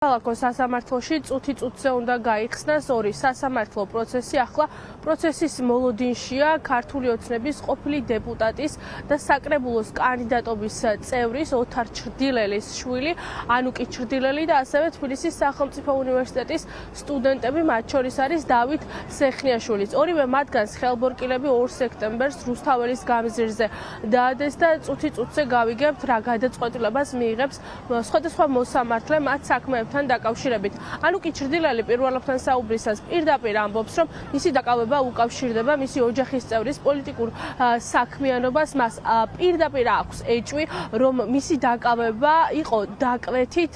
ქალაქო სასამართლოში წუთი-წუთზე უნდა გაიხსნას ორი სასამართლო პროცესი. ახლა პროცესის მოლოდინშია ქართული ოცნების ყოფილი დეპუტატის და საკრებულოს კანდიდატობის წევრის ოთარ ჩრდილელის შვილი, ანუკი ჩრდილელი და ასევე თბილისის სახელმწიფო უნივერსიტეტის სტუდენტები, მათ შორის არის დავით სეხნიაშვილიც. ორივე მათგანს ხელბორკილები 2 სექტემბერს რუსთაველის გამზირზე დაადეს და წუთი-წუთზე გავიგებთ რა გადაწყვეტილებას მიიღებს სხვადასხვა მოსამართლე მათ საქმეებთან დაკავშირებით. ანუკი ჩრდილელი პირველობთან საუბრისას პირდაპირ ამბობს, რომ მისი დაკავება უკავშირდება მისი ოჯახის წევრის პოლიტიკურ საქმიანობას. მას პირდაპირ აქვს ეჭვი, რომ მისი დაკავება იყო დაკვეთით.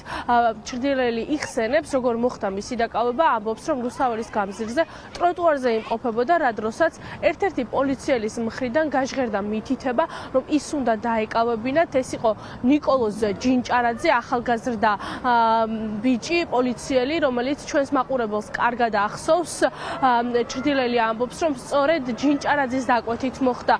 ჩრდილელი იხსენებს, როგორ მოხდა მისი დაკავება, ამბობს, რომ რუსთაველის გამზირზე ტროტუარზე იმყოფებოდა, რა დროსაც ერთ-ერთი პოლიციელის მხრიდან გაჟღერდა მითითება, რომ ის უნდა დაეკავებინათ. ეს იყო ნიკოლოზ ჯინჭარაძე, ახალგაზრდა ბიჭი, პოლიციელი, რომელიც ჩვენს მაყურებელს კარგად ახსოვს. ჩრდილელი ამბობს, რომ სწორედ ჯინჭარაძის დაკვეთით მოხდა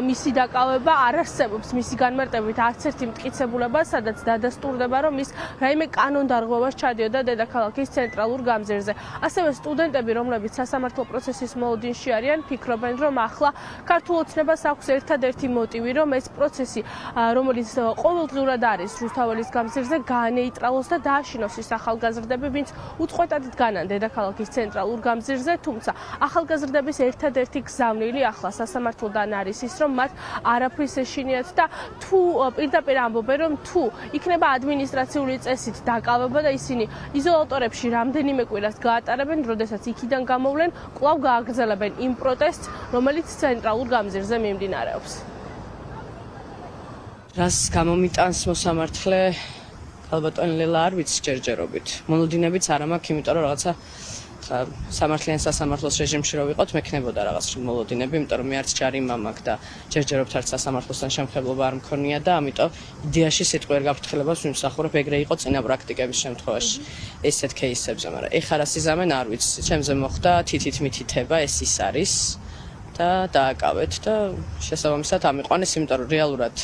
მისი დაკავება. არ არსებობს მისი განმარტებით არც ერთი მტკიცებულება, სადაც დადასტურდება, რომ ის რაიმე კანონდარღვევას ჩადიოდა დედაქალაქის ცენტრალურ გამზირზე. ასევე სტუდენტები, რომლებიც სასამართლო პროცესის მოლოდინში არიან, ფიქრობენ, რომ ახლა ქართულ ოცნებას აქვს ერთადერთი მოტივი, რომ ეს პროცესი, რომელიც ყოველდღურად არის რუსთაველის გამზირზე, გაანეიტრალოს და დააშინოს ის ახალგაზრდები, ვინც უწყვეტად დგანან დედაქალაქის ცენტრალურ გამზირზე. თუმცა ახალგაზრდების ერთადერთი გზავნილი ახლა სასამართლოდან არის ის, რომ მათ არაფრის ეშინიათ და თუ პირდაპირ ამბობენ, რომ თუ იქნება ადმინისტრაციული წესით დაკავება და ისინი იზოლატორებში რამდენიმე კვირას გაატარებენ, როდესაც იქიდან გამოვლენ, კვლავ გააგრძელებენ იმ პროტესტს, რომელიც ცენტრალურ გამზირზე მიმდინარეობს. რას გამომიტანს მოსამართლე? ალბათ ლელა არ ვიცი ჯერჯერობით. მოლოდინებიც არ მაქვს, იმიტომ რომ რაღაცა სამართლიან სასამართლოს რეჟიმში რო ვიყოთ, მექნებოდა რაღაც მოლოდინები, იმიტომ რომ მე არც ჯარი მაქვს და ჯერჯერობით არც სასამართლოსთან შემხებლობა არ მქონია და ამიტომ იდეაში სიტყვიერ გაფრთხილებას ვიმსახურებ, ეგრე იყო წინა პრაქტიკების შემთხვევაში ესეთ кейსებზე, მაგრამ ეხლა რა სიზამენ არ ვიცი. ჩემზე მოხდა თითით მითითება, ეს ის არის და დააკავეთ და შესაბამისად ამიყვანეს, იმიტომ რომ რეალურად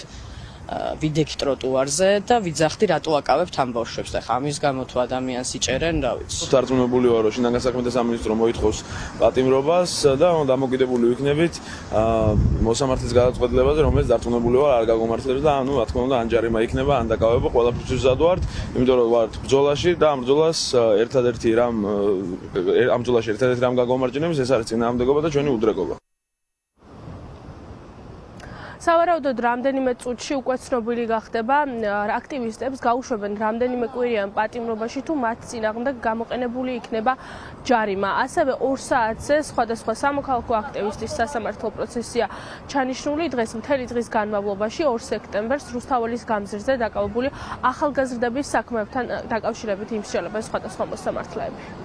ვიდექი ტროტუარზე და ვიძახდი რატო აკავებთ ამ ბავშვებს და ხა ამის გამო თუ ადამიანს იჭერენ, რა ვიცი. დარწმუნებული ვარ, რომ შინაგან საქმეთა სამინისტრო მოითხოვს პატიმრობას და დამოკიდებული ვიქნებით მოსამართლის გადაწყვეტილებაზე, რომელიც დარწმუნებული ვარ არ გაგომართლებს და რა თქმა უნდა, ან ჯარიმა იქნება, ან დაკავება, ყველაფერთვის ვზად ვართ, იმიტომ რომ ვართ ბრძოლაში და ამ ბრძოლას ერთადერთი რამ გაგომარჯვებს, ეს არის წინააღმდეგობა და ჩვენი უდრეკობა. სავარაუდოდ რამდენიმე წუთში უკვე ცნობილი გახდება, აქტივისტებს გაუშვებენ რამდენიმე კვირიან პატიმრობაში, თუ მათ წინააღმდეგ გამოყენებული იქნება ჯარიმა. ასევე 2 საათზე სხვადასხვა სამოქალაქო აქტივისტის სასამართლო პროცესია ჩანიშნული. დღეს მთელი დღის განმავლობაში 2 სექტემბერს რუსთაველის გამზირზე დაკავებული ახალგაზრდების საქმეებთან დაკავშირებით იმსჯელებენ სხვადასხვა მოსამართლეები.